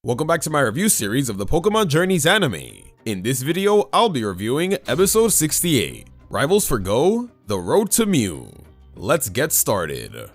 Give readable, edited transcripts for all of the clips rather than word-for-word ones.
Welcome back to my review series of the Pokemon Journeys anime. In this video, I'll be reviewing episode 68, Rivals for Go, The Road to Mew. Let's get started.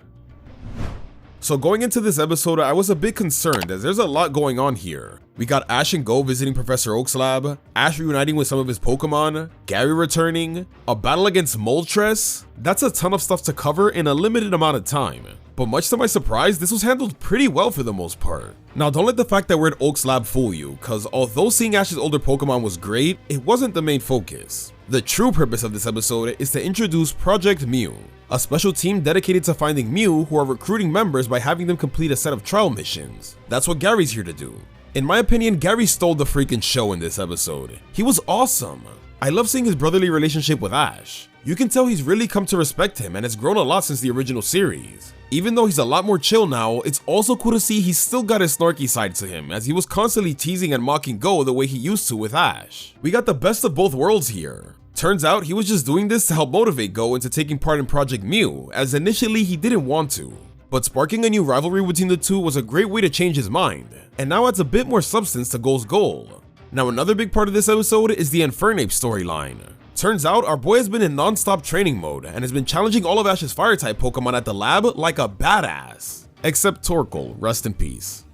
So going into this episode, I was a bit concerned as there's a lot going on here. We got Ash and Go visiting Professor Oak's lab, Ash reuniting with some of his Pokemon, Gary returning, a battle against Moltres. That's a ton of stuff to cover in a limited amount of time. But much to my surprise, this was handled pretty well for the most part. Now don't let the fact that we're at Oak's lab fool you, cause although seeing Ash's older Pokemon was great, it wasn't the main focus. The true purpose of this episode is to introduce Project Mew, a special team dedicated to finding Mew who are recruiting members by having them complete a set of trial missions. That's what Gary's here to do. In my opinion, Gary stole the freaking show in this episode. He was awesome. I love seeing his brotherly relationship with Ash. You can tell he's really come to respect him and has grown a lot since the original series. Even though he's a lot more chill now, it's also cool to see he's still got his snarky side to him, as he was constantly teasing and mocking Go the way he used to with Ash. We got the best of both worlds here. Turns out he was just doing this to help motivate Go into taking part in Project Mew, as initially he didn't want to. But sparking a new rivalry between the two was a great way to change his mind, and now adds a bit more substance to Go's goal. Now another big part of this episode is the Infernape storyline. Turns out our boy has been in non-stop training mode and has been challenging all of Ash's fire-type Pokemon at the lab like a badass. Except Torkoal, rest in peace.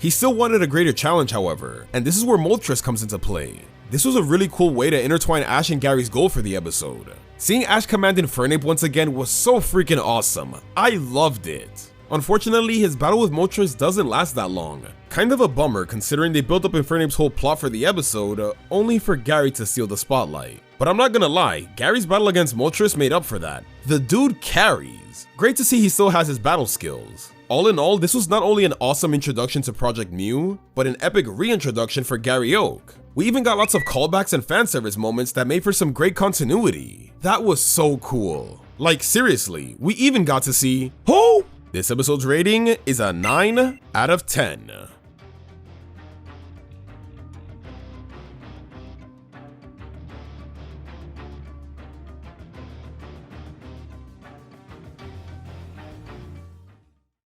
He still wanted a greater challenge however, and this is where Moltres comes into play. This was a really cool way to intertwine Ash and Gary's goal for the episode. Seeing Ash command Infernape once again was so freaking awesome. I loved it. Unfortunately, his battle with Moltres doesn't last that long. Kind of a bummer considering they built up Infernape's whole plot for the episode, only for Gary to steal the spotlight. But I'm not gonna lie, Gary's battle against Moltres made up for that. The dude carries. Great to see he still has his battle skills. All in all, this was not only an awesome introduction to Project Mew, but an epic reintroduction for Gary Oak. We even got lots of callbacks and fanservice moments that made for some great continuity. That was so cool. Like seriously, we even got to see This episode's rating is a 9 out of 10.